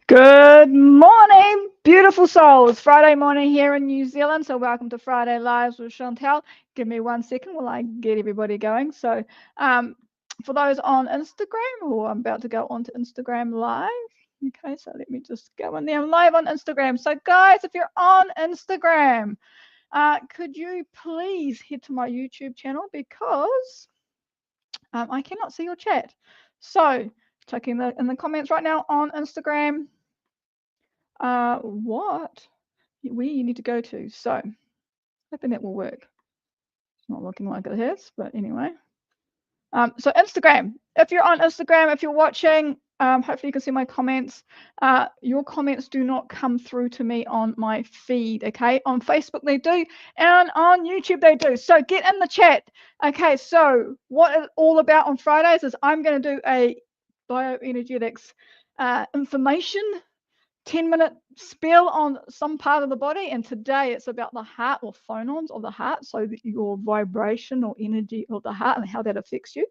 Good morning, beautiful souls. Friday morning here in New Zealand. So welcome to Friday Lives with Chantel. Give me 1 second while I get everybody going. So for those on Instagram, I'm about to go onto Instagram live. Okay, so let me just go in there. I'm live on Instagram. So guys, if you're on Instagram, could you please head to my YouTube channel because I cannot see your chat. So checking in the comments right now on Instagram. Where you need to go to. So hoping that will work. It's not looking like it has, but anyway. So Instagram. If you're on Instagram, if you're watching, hopefully you can see my comments. Your comments do not come through to me on my feed, okay? On Facebook they do, and on YouTube they do. So get in the chat. Okay, so what it's all about on Fridays is I'm going to do a bioenergetics information 10-minute spiel on some part of the body, and today it's about the heart or phonons of the heart, so that your vibration or energy of the heart and how that affects you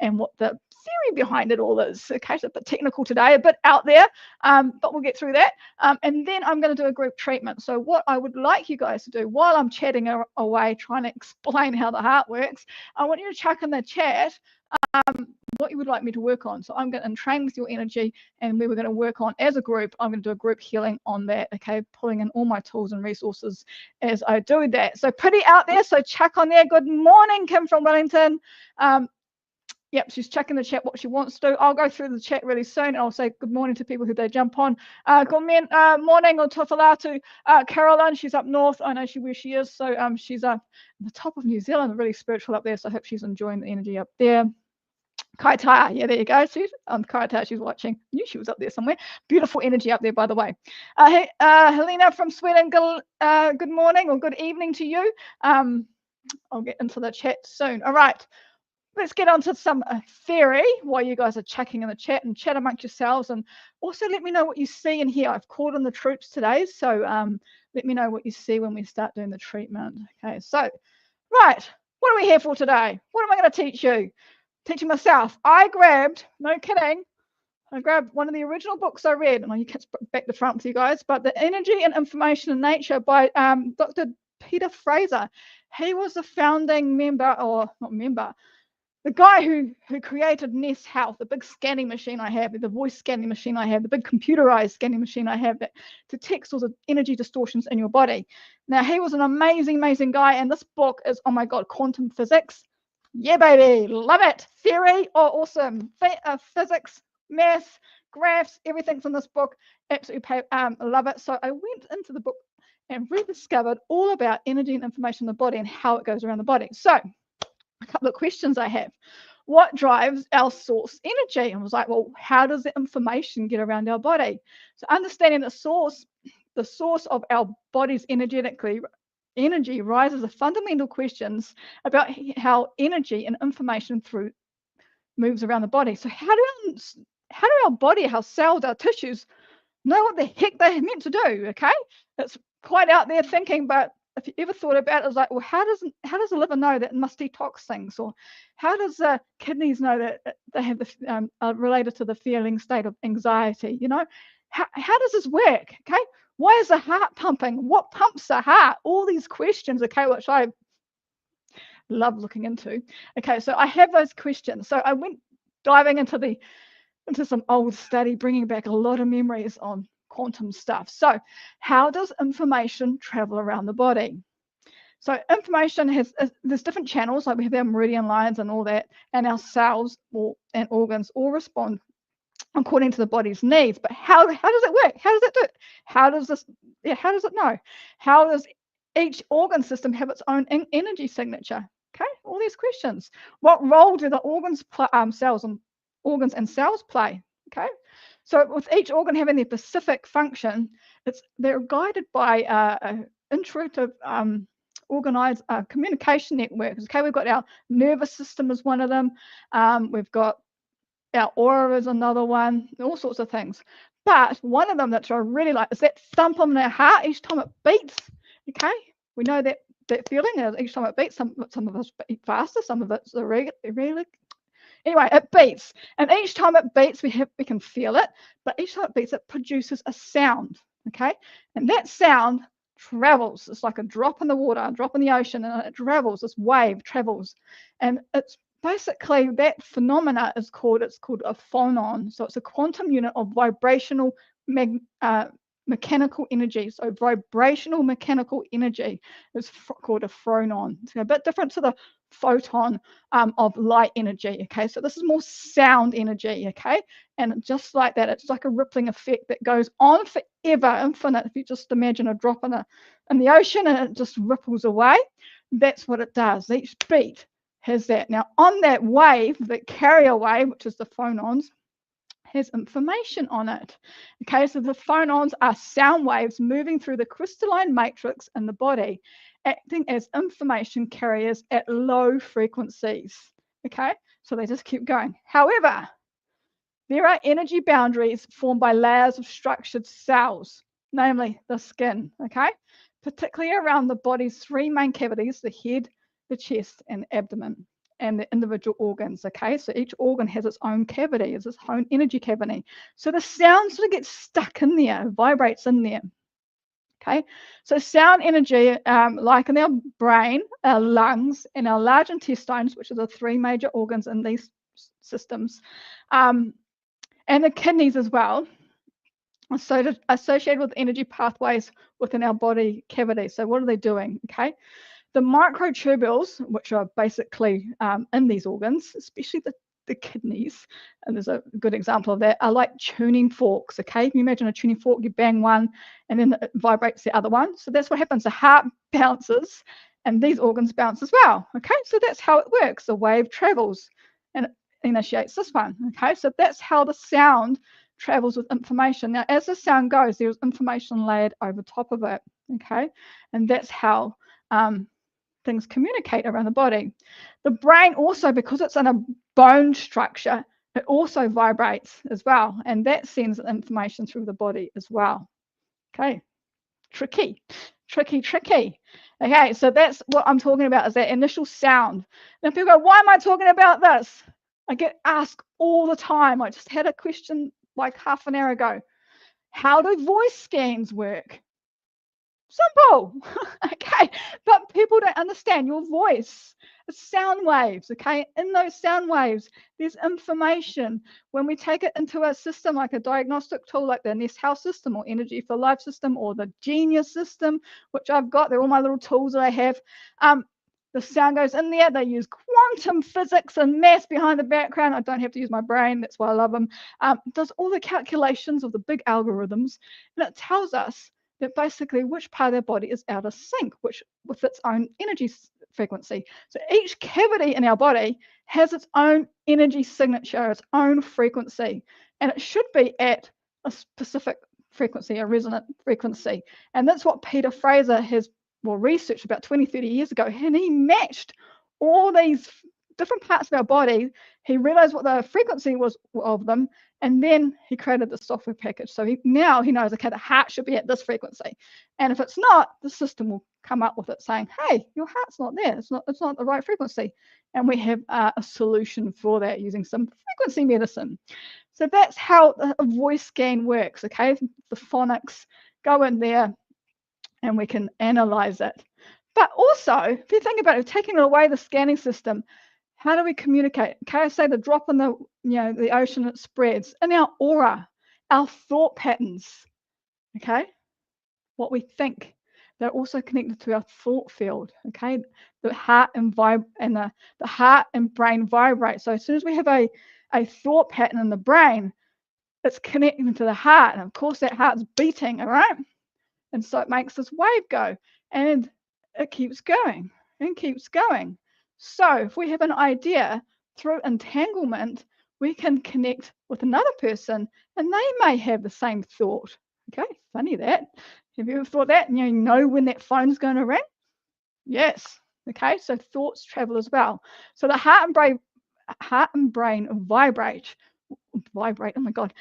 and what the theory behind it all is. Okay, so a bit technical today, a bit out there, but we'll get through that. And then I'm going to do a group treatment. So what I would like you guys to do while I'm chatting away trying to explain how the heart works, I want you to chuck in the chat what you would like me to work on. So I'm going to train with your energy, and we were going to work on as a group. I'm going to do a group healing on that, okay, pulling in all my tools and resources as I do that. So pretty out there, so chuck on there. Good morning, Kim from Wellington. Yep, she's checking the chat what she wants to do. I'll go through the chat really soon, and I'll say good morning to people who they jump on. Good morning or tofala to Carolyn. She's up north. I know where she is. So she's up at the top of New Zealand, really spiritual up there. So I hope she's enjoying the energy up there. Kaitaia, yeah, there you go. She's on Kaitaia, she's watching. I knew she was up there somewhere. Beautiful energy up there, by the way. Hey, Helena from Sweden, good morning or good evening to you. I'll get into the chat soon. All right, let's get on to some theory while you guys are checking in the chat and chat amongst yourselves, and also let me know what you see and hear. I've called in the troops today, so let me know what you see when we start doing the treatment. Okay, so, right, what are we here for today? What am I going to teach you? Teaching myself. I grabbed, no kidding, I grabbed one of the original books I read, and you can back the front with you guys, but The Energy and Information in Nature by Dr. Peter Fraser. He was the founding member, or not member, the guy who created Nest Health, the big scanning machine I have, the voice scanning machine I have, the big computerized scanning machine I have that detects all the energy distortions in your body. Now, he was an amazing, amazing guy, and this book is, oh my God, quantum physics. Yeah, baby, love it. Theory, awesome. Physics, math, graphs, everything's in this book. Absolutely love it. So I went into the book and rediscovered all about energy and information in the body and how it goes around the body. So a couple of questions I have. What drives our source energy? And I was like, well, how does the information get around our body? So understanding the source of our body's energy raises the fundamental questions about how energy and information moves around the body. So how do our body, our cells, our tissues know what the heck they're meant to do? Okay, it's quite out there thinking, but if you ever thought about it, it's like, well, how does the liver know that it must detox things, or how does the kidneys know that they have are related to the feeling state of anxiety? You know, how does this work? Okay, why is the heart pumping? What pumps the heart? All these questions, okay, which I love looking into. Okay, so I have those questions. So I went diving into some old study, bringing back a lot of memories on quantum stuff. So how does information travel around the body? So information there's different channels, like we have our meridian lines and all that, and our cells and organs all respond according to the body's needs. But how does it work? How does it do it? How does it know? How does each organ system have its own energy signature? Okay, all these questions. What role do the organs and cells play? Okay, so with each organ having their specific function, they're guided by intuitive organized communication networks. Okay, we've got our nervous system as one of them. We've got our aura is another one, all sorts of things. But one of them that I really like is that thump on our heart each time it beats. Okay, we know that feeling each time it beats. Some of us beat faster, some of it's Anyway, it beats, and each time it beats, we can feel it, but each time it beats, it produces a sound, okay? And that sound travels. It's like a drop in the water, a drop in the ocean, and it travels. This wave travels, and it's basically that phenomena is called a phonon. So it's a quantum unit of vibrational mechanical energy. So vibrational mechanical energy is called a phonon. It's a bit different to the photon of light energy. Okay, so this is more sound energy. Okay, and just like that, it's like a rippling effect that goes on forever, infinite. If you just imagine a drop in the ocean and it just ripples away, that's what it does. Each beat has that. Now, on that wave, that carrier wave, which is the phonons, has information on it. Okay, so the phonons are sound waves moving through the crystalline matrix in the body, acting as information carriers at low frequencies. Okay, so they just keep going. However, there are energy boundaries formed by layers of structured cells, namely the skin, okay, particularly around the body's three main cavities, the head, the chest, and abdomen, and the individual organs, okay? So each organ has its own cavity, its own energy cavity. So the sound sort of gets stuck in there, vibrates in there, okay? So sound energy, like in our brain, our lungs, and our large intestines, which are the three major organs in these systems, and the kidneys as well, associated with energy pathways within our body cavity. So what are they doing? Okay, the microtubules, which are basically in these organs, especially the kidneys, and there's a good example of that, are like tuning forks. Okay, if you imagine a tuning fork, you bang one and then it vibrates the other one. So that's what happens. The heart bounces and these organs bounce as well. Okay, so that's how it works. The wave travels and it initiates this one. Okay, so that's how the sound travels with information. Now, as the sound goes, there's information layered over top of it. Okay, and that's how things communicate around the body. The brain also, because it's in a bone structure, it also vibrates as well, and that sends information through the body as well. Okay, tricky. Okay, so that's what I'm talking about, is that initial sound. Now people go, why am I talking about this? I get asked all the time. I just had a question like half an hour ago. How do voice scans work? Simple. Okay, but people don't understand your voice. It's sound waves. Okay, in those sound waves, there's information. When we take it into a system like a diagnostic tool like the Nest Health system or Energy for Life system or the Genius system, which I've got, they're all my little tools that I have. The sound goes in there. They use quantum physics and maths behind the background. I don't have to use my brain. That's why I love them. Does all the calculations of the big algorithms, and it tells us that basically which part of our body is out of sync, which with its own energy frequency. So each cavity in our body has its own energy signature, its own frequency, and it should be at a specific frequency, a resonant frequency. And that's what Peter Fraser has researched about 20, 30 years ago, and he matched all these different parts of our body. He realized what the frequency was of them, and then he created the software package. So now he knows, okay, the heart should be at this frequency, and if it's not, the system will come up with it saying, hey, your heart's not there, it's not the right frequency, and we have a solution for that using some frequency medicine. So that's how a voice scan works. Okay, the phonics go in there and we can analyze it. But also, if you think about it, taking away the scanning system, how do we communicate? Okay, I say the drop in the ocean, it spreads. In our aura, our thought patterns, okay, what we think, they're also connected to our thought field. Okay, the heart and the heart and brain vibrate. So as soon as we have a thought pattern in the brain, it's connecting to the heart, and of course that heart's beating, all right? And so it makes this wave go, and it keeps going and keeps going. So if we have an idea, through entanglement, we can connect with another person and they may have the same thought. Okay, funny that. Have you ever thought that? And you know when that phone's going to ring? Yes. Okay, so thoughts travel as well. So the heart and brain vibrate, oh my God,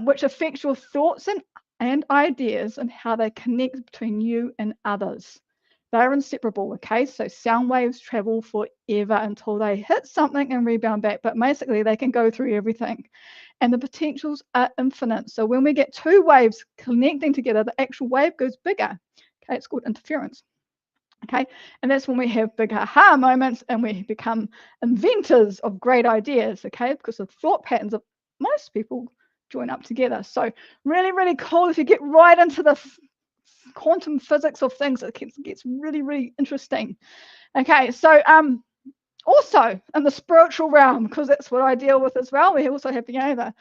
which affects your thoughts and ideas and how they connect between you and others. They're inseparable, okay? So sound waves travel forever until they hit something and rebound back, but basically they can go through everything. And the potentials are infinite. So when we get two waves connecting together, the actual wave goes bigger. Okay, it's called interference. Okay, and that's when we have big aha moments and we become inventors of great ideas, okay, because the thought patterns of most people join up together. So really, really cool. If you get right into the quantum physics of things, it gets really, really interesting. Okay, so also in the spiritual realm, because that's what I deal with as well, we also have the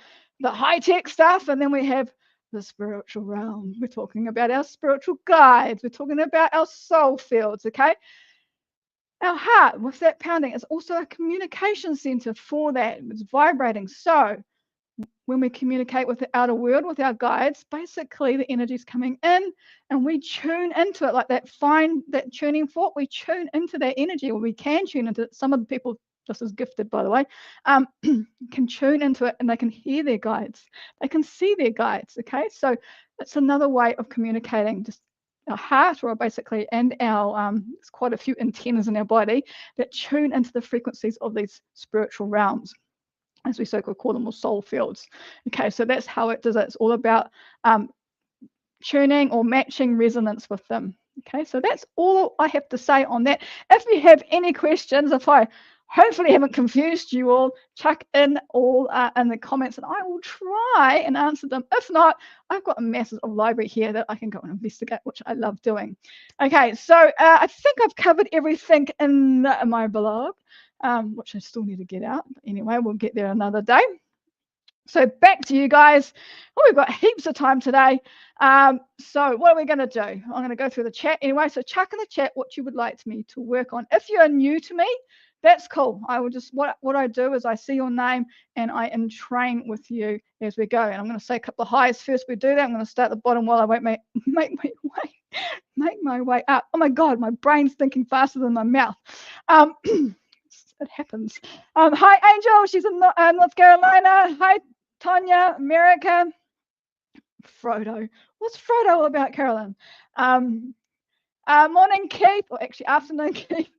high-tech stuff, and then we have the spiritual realm. We're talking about our spiritual guides, we're talking about our soul fields, okay? Our heart, with that pounding, is also a communication center for that. It's vibrating. So when we communicate with the outer world, with our guides, basically the energy's coming in and we tune into it like that tuning fork. We tune into that energy, or we can tune into it. Some of the people, this is gifted by the way, can tune into it and they can hear their guides. They can see their guides, okay? So it's another way of communicating. Just our heart, or basically, and our there's quite a few antennas in our body that tune into the frequencies of these spiritual realms, as we call them, or soul fields. Okay, so that's how it does it. It's all about tuning or matching resonance with them. Okay, so that's all I have to say on that. If you have any questions, if I hopefully haven't confused you all, chuck in all in the comments and I will try and answer them. If not, I've got a massive library here that I can go and investigate, which I love doing. Okay, so I think I've covered everything in my blog, which I still need to get out. But anyway, we'll get there another day. So back to you guys. Oh, we've got heaps of time today. So what are we going to do? I'm going to go through the chat anyway. So chuck in the chat what you would like me to work on. If you're new to me, that's cool. I will just, what I do is I see your name and I entrain with you as we go. And I'm going to say a couple of highs first. We do that. I'm going to start at the bottom while I wait, make my way up. Oh my God, my brain's thinking faster than my mouth. It happens. Hi, Angel. She's in North Carolina. Hi, Tanya, America. Frodo. What's Frodo all about, Carolyn? Morning, Keith, or actually afternoon, Keith.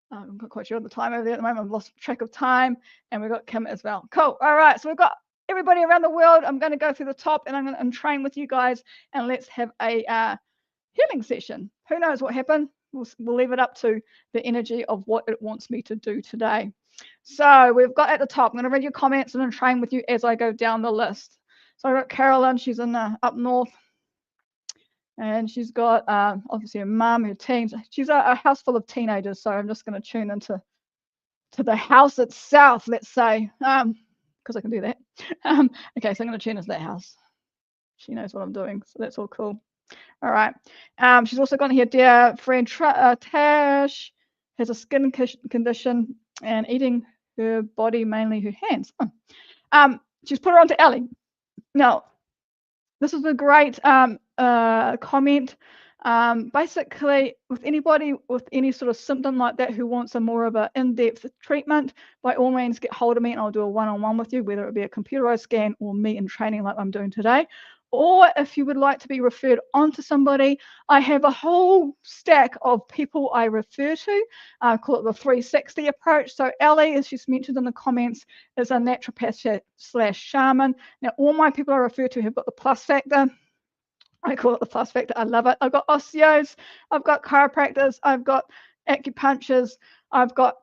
I'm not quite sure of the time over there at the moment. I've lost track of time. And we've got Kim as well. Cool. All right. So we've got everybody around the world. I'm going to go through the top and I'm going to entrain with you guys. And let's have a healing session. Who knows what happened? We'll leave it up to the energy of what it wants me to do today. So we've got at the top, I'm going to read your comments and entrain with you as I go down the list. So I've got Carolyn, she's in up north. And she's got obviously a mum, her teens. She's a house full of teenagers. So I'm just going to tune into the house itself, let's say, because I can do that. Okay, so I'm going to tune into that house. She knows what I'm doing, so that's all cool. All right. She's also got here, dear friend Tash has a skin condition and eating her body, mainly her hands. She's put her onto Ellie. Now, this is a great comment. Basically, with anybody with any sort of symptom like that who wants a more of an in-depth treatment, by all means get hold of me and I'll do a one-on-one with you, whether it be a computerized scan or me in training like I'm doing today. Or if you would like to be referred on to somebody, I have a whole stack of people I refer to. I call it the 360 approach. So Ellie, as she's mentioned in the comments, is a naturopath / shaman. Now, all my people I refer to have got the plus factor. I call it the plus factor. I love it. I've got osteos, I've got chiropractors, I've got acupuncturists, I've got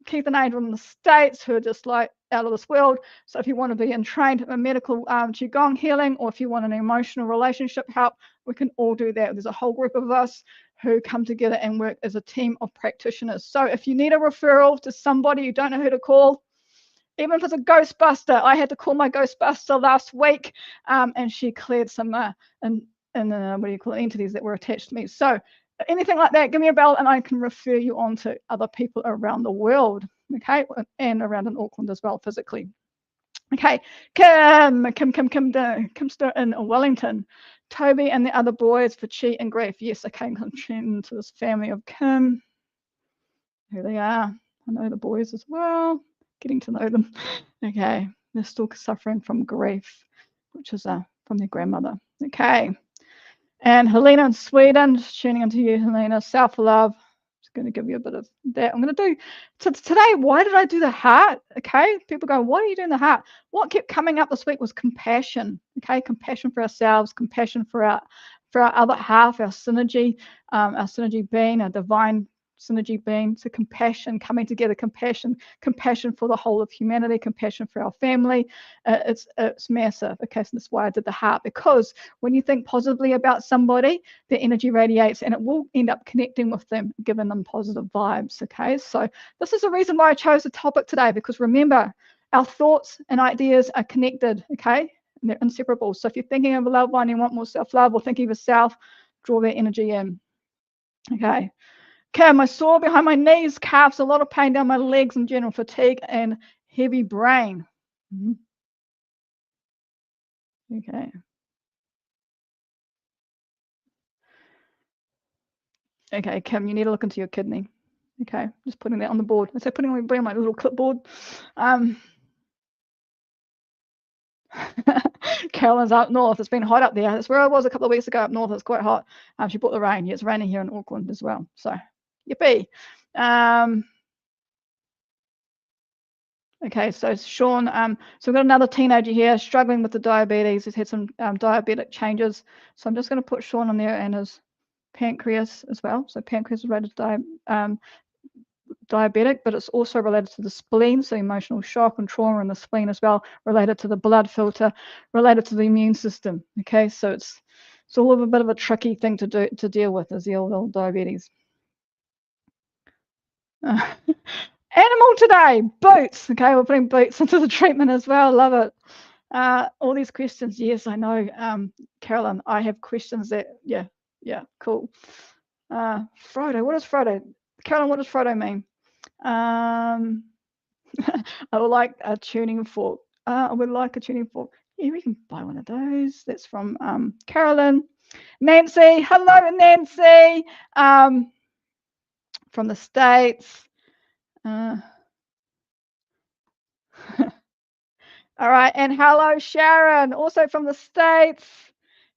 Keith and Adrian in the States who are just like out of this world. So if you want to be trained in medical Qigong healing, or if you want an emotional relationship help, we can all do that. There's a whole group of us who come together and work as a team of practitioners. So if you need a referral to somebody you don't know who to call, even if it's a Ghostbuster, I had to call my Ghostbuster last week, and she cleared some what do you call it, entities that were attached to me. So anything like that, give me a bell and I can refer you on to other people around the world, okay, and around in Auckland as well physically. Okay, Kimster in Wellington, Toby and the other boys for chi and grief. Yes, okay, I'm going to tune into this family of Kim. Here they are. I know the boys as well, getting to know them. Okay, they're still suffering from grief, which is from their grandmother. Okay. And Helena in Sweden, just tuning into you, Helena. Self-love. Just going to give you a bit of that. I'm going to do today. Why did I do the heart? Okay, people go, "Why are you doing the heart?" What kept coming up this week was compassion. Okay, compassion for ourselves, compassion for our other half, our synergy being, our divine synergy being. So compassion, coming together, compassion for the whole of humanity, compassion for our family. It's massive. Okay, so that's why I did the heart, because when you think positively about somebody, their energy radiates and it will end up connecting with them, giving them positive vibes. Okay, so this is the reason why I chose the topic today, because remember, our thoughts and ideas are connected. Okay, and they're inseparable. So if you're thinking of a loved one, you want more self-love, or thinking of yourself, draw that energy in. Okay. Okay, my sore behind my knees, calves, a lot of pain down my legs, and general fatigue and heavy brain. Okay. Okay, Kim, you need to look into your kidney. Okay, just putting that on the board. I say putting on my little clipboard. Carolyn's up north. It's been hot up there. That's where I was a couple of weeks ago up north. It's quite hot. She brought the rain. Yeah, it's raining here in Auckland as well. So, yippee. Okay, so Sean, so we've got another teenager here struggling with the diabetes. He's had some diabetic changes. So I'm just going to put Sean on there and his pancreas as well. So pancreas is related to diabetic, but it's also related to the spleen, so emotional shock and trauma in the spleen as well, related to the blood filter, related to the immune system. Okay, so it's all of a bit of a tricky thing to deal with, is the old diabetes. Animal today, boots. Okay, we're putting boots into the treatment as well. Love it. All these questions. Yes, I know. Carolyn, I have questions that, yeah, cool. Frodo, what is Frodo? Carolyn, what does Frodo mean? I would like a tuning fork. I would like a tuning fork. Yeah, we can buy one of those. That's from Carolyn. Nancy, hello, Nancy. From the States. All right, and hello, Sharon, also from the States.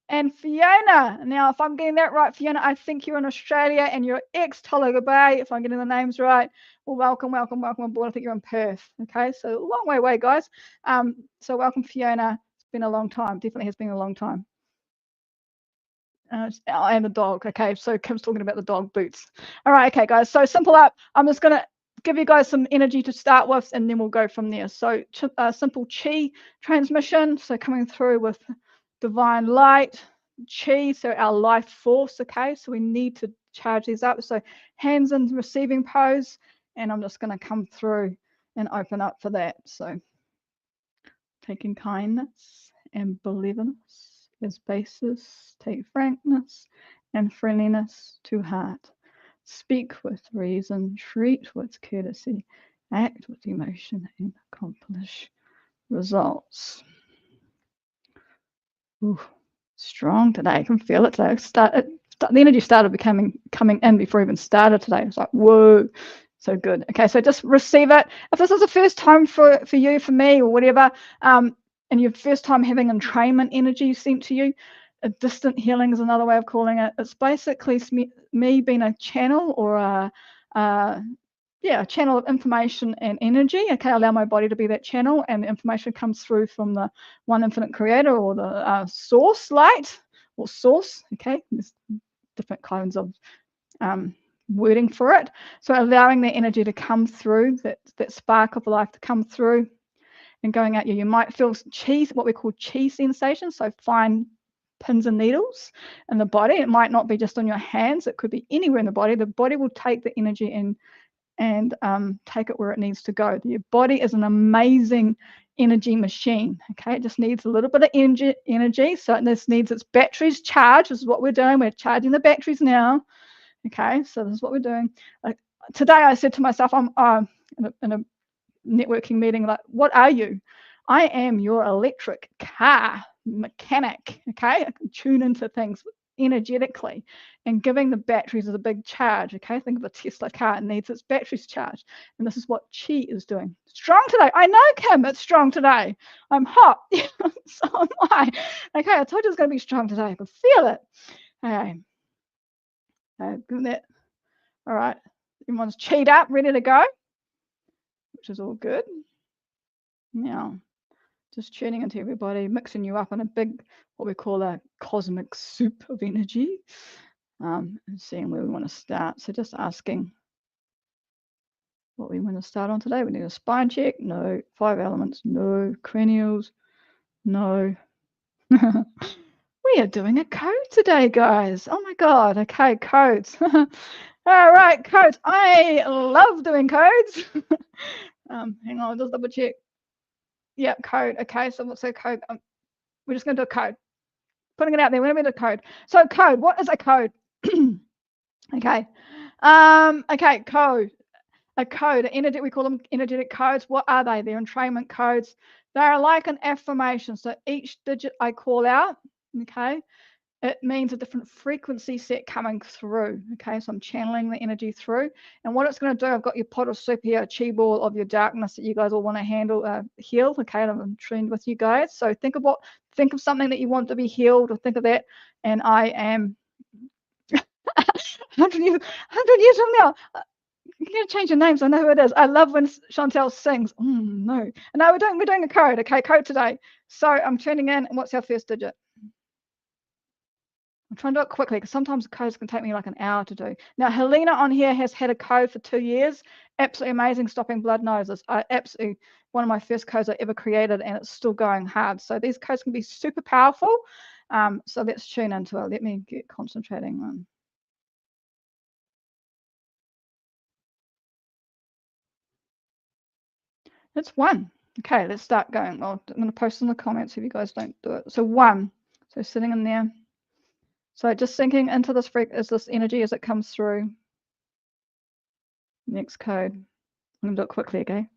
And Fiona. Now, if I'm getting that right, Fiona, I think you're in Australia and you're ex-Tolaga Bay, if I'm getting the names right. Well, welcome aboard. I think you're in Perth. Okay, so a long way away, guys. So welcome, Fiona. It's been a long time. Definitely has been a long time. And the dog. Okay, so Kim's talking about the dog boots. All right, okay, guys. So simple up. I'm just going to give you guys some energy to start with, and then we'll go from there. So simple chi transmission. So coming through with divine light, chi, so our life force. Okay, so we need to charge these up. So hands in receiving pose, and I'm just going to come through and open up for that. So taking kindness and benevolence as basis, take frankness and friendliness to heart. Speak with reason, treat with courtesy, act with emotion, and accomplish results. Ooh, strong today. I can feel it today. The energy started coming in before I even started today. It's like, whoa, so good. Okay, so just receive it. If this is the first time for you, for me, or whatever, and your first time having entrainment energy sent to you, a distant healing is another way of calling it. It's basically me being a channel, or a channel of information and energy. Okay, allow my body to be that channel, and the information comes through from the one infinite creator, or the source light, or source. Okay, there's different kinds of wording for it. So allowing the energy to come through, that spark of life to come through and going out. You might feel chi, what we call chi sensation, so fine pins and needles in the body. It might not be just on your hands, it could be anywhere in the body. The body will take the energy in and take it where it needs to go. Your body is an amazing energy machine. Okay, it just needs a little bit of energy. So this needs its batteries charged. This is what we're doing. We're charging the batteries now. Okay, so this is what we're doing. Today I said to myself, I'm in a networking meeting, like, what are you? I am your electric car mechanic. Okay, I can tune into things energetically, and giving the batteries a big charge. Okay, think of a Tesla car. It needs its batteries charged, and this is what chi is doing. Strong today. I know, Kim, it's strong today. I'm hot. So am I. Okay, I told you it's going to be strong today. I can feel it. Okay. Good that. All right. Everyone's cheated up, ready to go, which is all good. Now, just tuning into everybody, mixing you up in a big, what we call a cosmic soup of energy, and seeing where we want to start. So just asking what we want to start on today. We need a spine check. No. 5 elements. No. Cranials. No. We are doing a code today, guys. Oh my God. Okay, codes. All right, codes. I love doing codes. Hang on, just double check. Yep, code. Okay, so what's the code? We're just going to do a code. Putting it out there. We're going to do a code. So code. What is a code? Okay. Okay, code. A code, we call them energetic codes. What are they? They're entrainment codes. They're like an affirmation. So each digit I call out, okay, it means a different frequency set coming through. Okay, so I'm channeling the energy through. And what it's going to do, I've got your pot of soup here, a chi ball of your darkness that you guys all want to handle, heal. Okay, I'm trained with you guys. So think of something that you want to be healed, or think of that. And I am 100 years from now. You're going to change your names. I know who it is. I love when Chantel sings. No. No, we're doing a code. Okay, code today. So I'm tuning in. And what's our first digit? I'm trying to do it quickly because sometimes the codes can take me like an hour to do. Now, Helena on here has had a code for 2 years. Absolutely amazing, stopping blood noses. Absolutely one of my first codes I ever created, and it's still going hard. So these codes can be super powerful. So let's tune into it. Let me get concentrating on. It's 1. Okay, let's start going. Well, I'm going to post in the comments if you guys don't do it. So 1. So sitting in there. So just sinking into this energy as it comes through. Next code. I'm going to do it quickly, okay?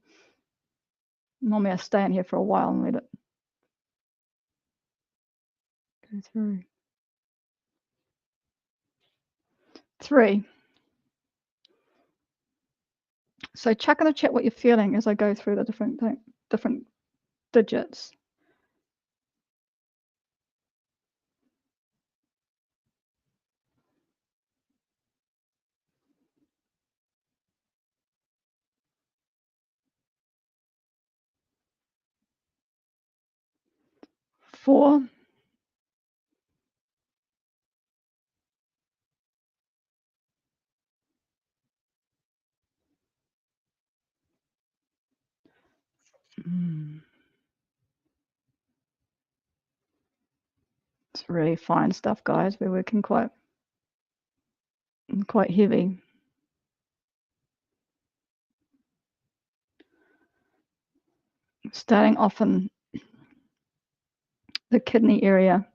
Normally I stay in here for a while and let it go through. 3. So chuck in the chat what you're feeling as I go through the different digits. 4. 'It's really fine stuff, guys. We're working quite heavy. Starting off in the kidney area.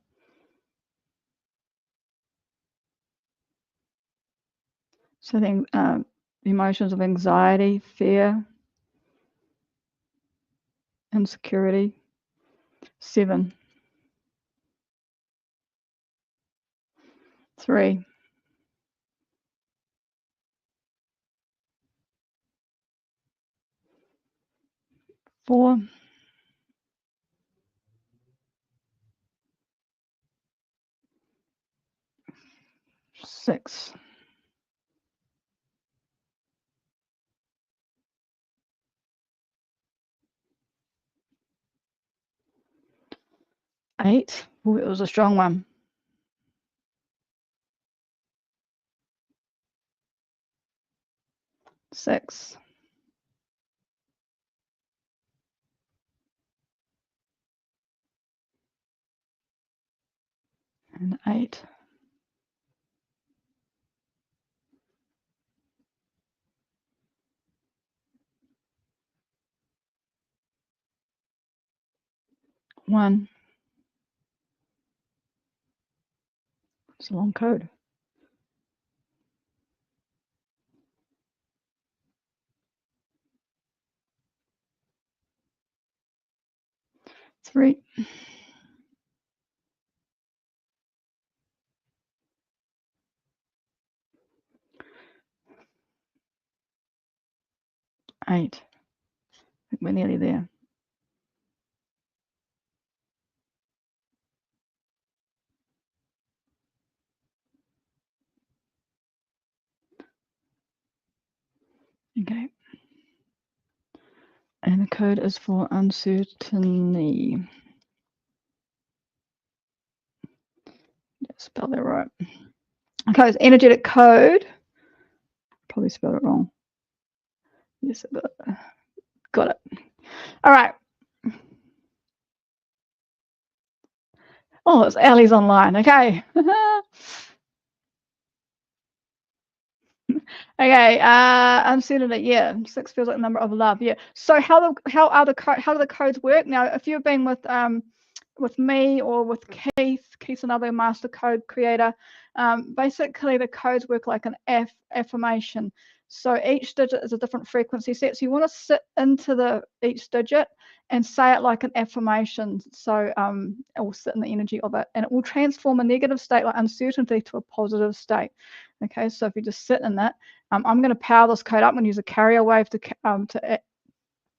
So then emotions of anxiety, fear, insecurity. 7. 3. 4. 6. 8. Ooh, it was a strong one. 6. And 8. 1. It's a long code. 3. 8. I think we're nearly there. Okay. And the code is for uncertainty. Let's spell that right. Okay, it's energetic code. Probably spelled it wrong. Yes, got it. All right. Oh, it's Ali's online. Okay. Okay, uncertainty. Yeah, 6 feels like the number of love. Yeah. So how do the codes work? Now, if you've been with me or with Keith's another master code creator. Basically, the codes work like an affirmation. So each digit is a different frequency set. So you want to sit into each digit and say it like an affirmation. So it will sit in the energy of it, and it will transform a negative state like uncertainty to a positive state. Okay, so if you just sit in that, I'm going to power this code up. I'm going to use a carrier wave to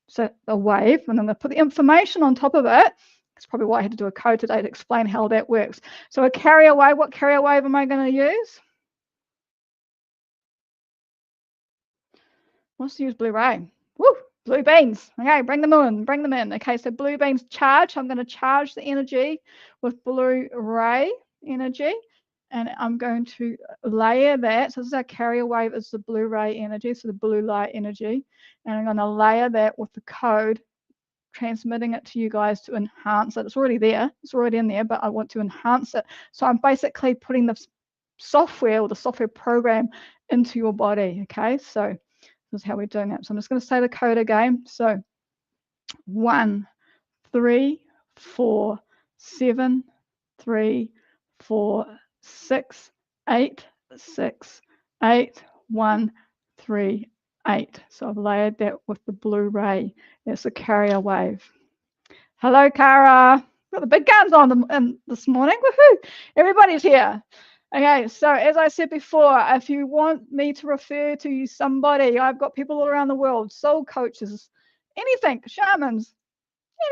set a wave, and I'm going to put the information on top of it. That's probably why I had to do a code today to explain how that works. So a carrier wave, what carrier wave am I going to use? Let's use blue ray. Woo! Blue beans. Okay, bring them in. Okay, so blue beans charge. I'm going to charge the energy with blue ray energy. And I'm going to layer that. So this is our carrier wave, is the blue ray energy, so the blue light energy. And I'm going to layer that with the code, transmitting it to you guys to enhance it. It's already there. It's already in there, but I want to enhance it. So I'm basically putting the software or the software program into your body. Okay, so this is how we're doing it. So I'm just going to say the code again. So 1 3 4 7 3 4 6 8 6 8 1 3 8. So I've layered that with the blue ray. That's a carrier wave. Hello, Cara. Got the big guns on this morning. Woohoo! Everybody's here. Okay, so as I said before, if you want me to refer to you somebody, I've got people all around the world, soul coaches, anything, shamans,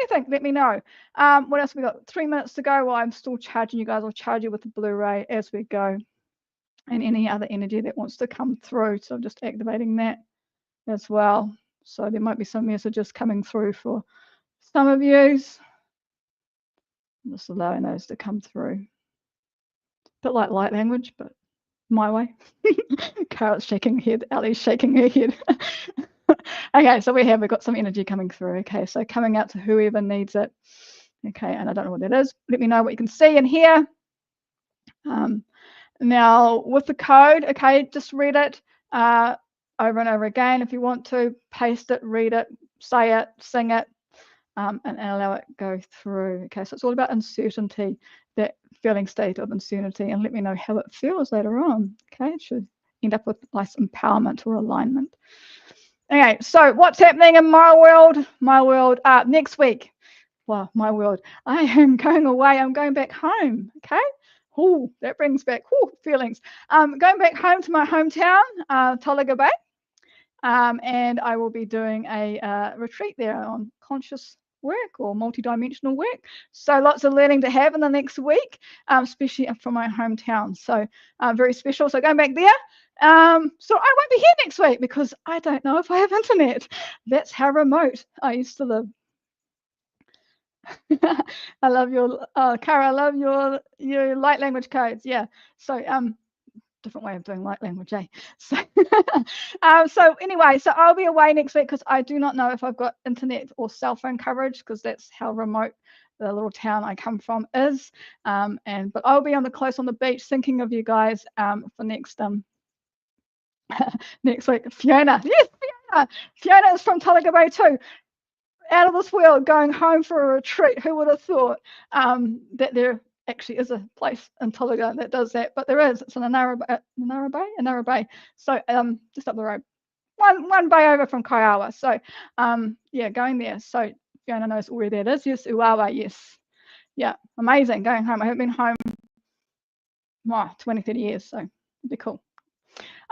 anything, let me know. What else we got? 3 minutes to go while I'm still charging you guys. I'll charge you with the Blu-ray as we go. And any other energy that wants to come through. So I'm just activating that as well. So there might be some messages coming through for some of yous. I'm just allowing those to come through. A bit like light language, but my way. Carol's shaking her head. Ali's shaking her head. Okay, so we've got some energy coming through. Okay, so coming out to whoever needs it. Okay, and I don't know what that is. Let me know what you can see and hear. Now with the code, okay, just read it over and over again if you want to. Paste it, read it, say it, sing it, and allow it go through. Okay, so it's all about uncertainty, that feeling state of uncertainty, and let me know how it feels later on. Okay, it should end up with nice empowerment or alignment. Okay, so what's happening in my world? My world next week. Well, my world. I am going away. I'm going back home. Okay. Oh, that brings back feelings. Going back home to my hometown, Tolaga Bay, and I will be doing a retreat there on conscious work or multidimensional work. So lots of learning to have in the next week, especially from my hometown. So very special. So going back there. So I won't be here next week because I don't know if I have internet. That's how remote I used to live. I love your Cara, I love your light language codes. Yeah. So different way of doing light language, eh? So so anyway, so I'll be away next week because I do not know if I've got internet or cell phone coverage, because that's how remote the little town I come from is. But I'll be close on the beach thinking of you guys for next next week. Fiona. Yes, Fiona. Fiona is from Tolaga Bay too. Out of this world, going home for a retreat. Who would have thought that there actually is a place in Tolaga that does that? But there is. It's in Anara Bay. So just up the road, one bay over from Kaiawa. So yeah, going there. So Fiona knows where that is. Yes, Uawa. Yes, yeah, amazing. Going home. I haven't been home 20, 30 years. So it'd be cool.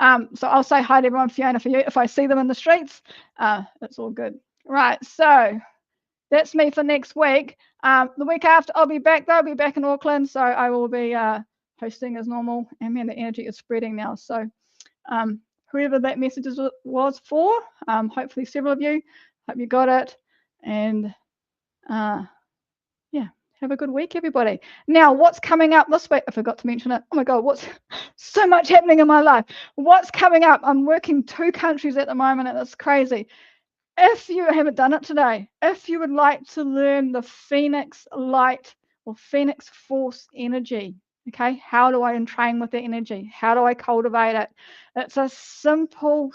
So I'll say hi to everyone, Fiona, for you. If I see them in the streets, it's all good. Right, so that's me for next week. The week after, I'll be back, though. I'll be back in Auckland, so I will be hosting as normal. And man, the energy is spreading now. So whoever that message was for. Hopefully several of you. Hope you got it. And yeah, have a good week, everybody. Now, what's coming up this week? I forgot to mention it. Oh my God, what's so much happening in my life. What's coming up? I'm working 2 countries at the moment, and it's crazy. If you haven't done it today, if you would like to learn the Phoenix Light or Phoenix Force energy, okay, how do I train with the energy? How do I cultivate it? It's a simple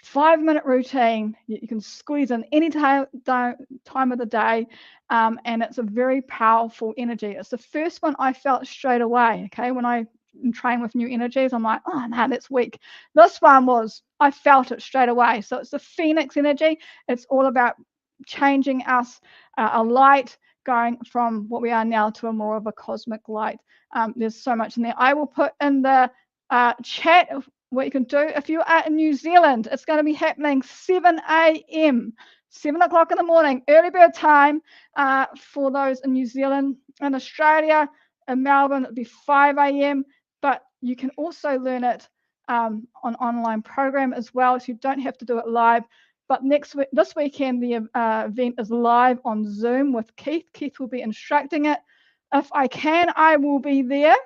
5-minute routine. You can squeeze in any time of the day, and it's a very powerful energy. It's the first one I felt straight away, okay, when I train with new energies. I'm like, oh no, that's weak. This one I felt it straight away. So it's the Phoenix energy. It's all about changing us, a light, going from what we are now to a more of a cosmic light. There's so much in there. I will put in the chat what you can do. If you are in New Zealand, it's going to be happening 7 a.m., 7 o'clock in the morning, early bird time for those in New Zealand. In Australia, in Melbourne, it'll be 5 a.m., but you can also learn it on online program as well, so you don't have to do it live. But this weekend, the event is live on Zoom with Keith. Keith will be instructing it. If I can, I will be there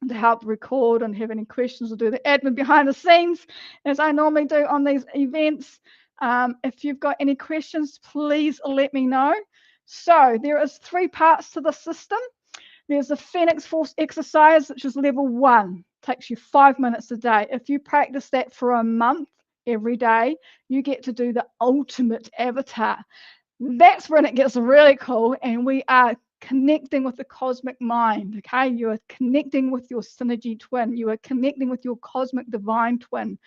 to help record and have any questions or do the admin behind the scenes, as I normally do on these events. If you've got any questions, please let me know. So there is 3 parts to the system. There's the Phoenix Force exercise, which is level 1. Takes you 5 minutes a day. If you practice that for a month every day, you get to do the ultimate avatar. That's when it gets really cool, and we are connecting with the cosmic mind. Okay, you are connecting with your synergy twin. You are connecting with your cosmic divine twin.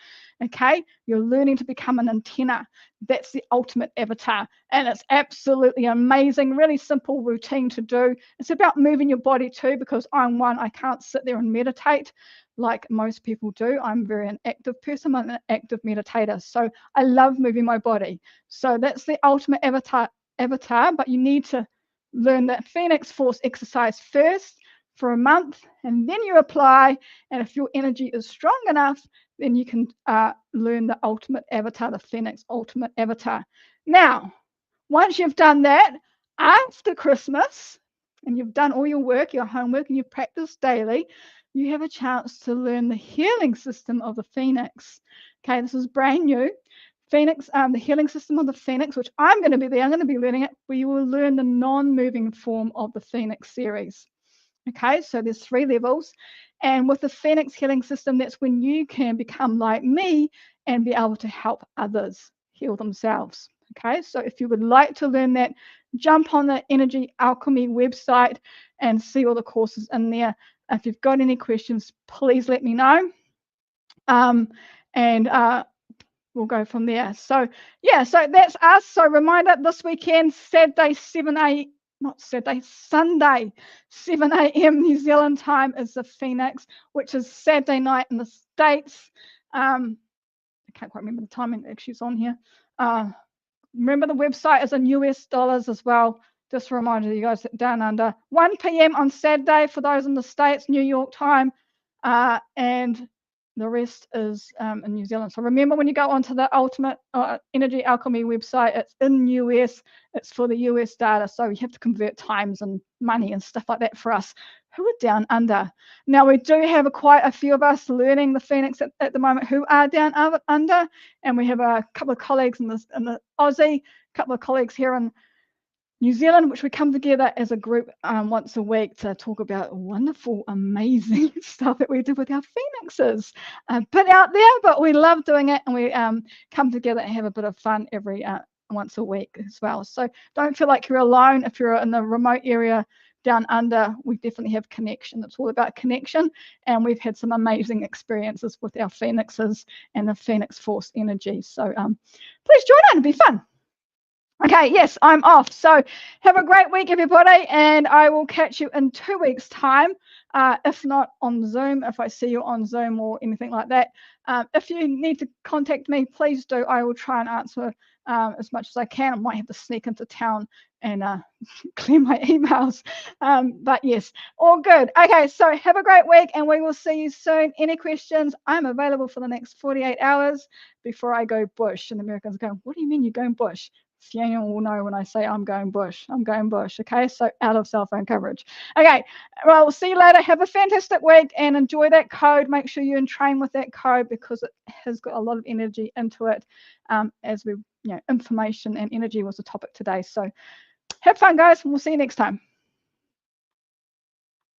Okay, you're learning to become an antenna. That's the ultimate avatar, and it's absolutely amazing. Really simple routine to do. It's about moving your body too, because I can't sit there and meditate like most people do. I'm very an active person. I'm an active meditator, so I love moving my body. So that's the ultimate avatar, but you need to learn that Phoenix Force exercise first for a month, and then you apply. And if your energy is strong enough, then you can learn the ultimate avatar, the Phoenix ultimate avatar. Now, once you've done that, after Christmas, and you've done all your work, your homework, and you've practiced daily, you have a chance to learn the healing system of the Phoenix. Okay, this is brand new. Phoenix, the healing system of the Phoenix, which I'm going to be there. I'm going to be learning it. We will learn the non-moving form of the Phoenix series. Okay, so there's 3 levels. And with the Phoenix healing system, that's when you can become like me and be able to help others heal themselves. Okay, so if you would like to learn that, jump on the Energy Alchemy website and see all the courses in there. If you've got any questions, please let me know. We'll go from there. So yeah, so that's us. So reminder, this weekend, Sunday, 7 a.m. New Zealand time is the Phoenix, which is Saturday night in the States. I can't quite remember the timing actually is on here. Remember, the website is in US dollars as well. Just a reminder to you guys that down under 1 p.m. on Saturday for those in the States, New York time, and the rest is in New Zealand. So remember, when you go onto the Ultimate Energy Alchemy website, it's in US, it's for the US data. So you have to convert times and money and stuff like that for us who are down under. Now, we do have quite a few of us learning the Phoenix at the moment who are down under, and we have a couple of colleagues in the Aussie, a couple of colleagues here in New Zealand, which we come together as a group once a week to talk about wonderful, amazing stuff that we do with our Phoenixes. A bit out there, but we love doing it, and we come together and have a bit of fun every once a week as well. So don't feel like you're alone. If you're in the remote area down under, we definitely have connection. It's all about connection, and we've had some amazing experiences with our Phoenixes and the Phoenix Force energy. So please join in, it'll be fun. Okay, yes, I'm off. So have a great week, everybody, and I will catch you in 2 weeks' time, if not on Zoom, if I see you on Zoom or anything like that. If you need to contact me, please do. I will try and answer as much as I can. I might have to sneak into town and clear my emails. But yes, all good. Okay, so have a great week, and we will see you soon. Any questions? I'm available for the next 48 hours before I go bush. And the Americans go, what do you mean you're going bush? Fiona will know when I say I'm going bush. I'm going bush. Okay, so out of cell phone coverage. Okay, well, we'll see you later. Have a fantastic week and enjoy that code. Make sure you train with that code because it has got a lot of energy into it. As we, information and energy was the topic today. So have fun, guys, and we'll see you next time.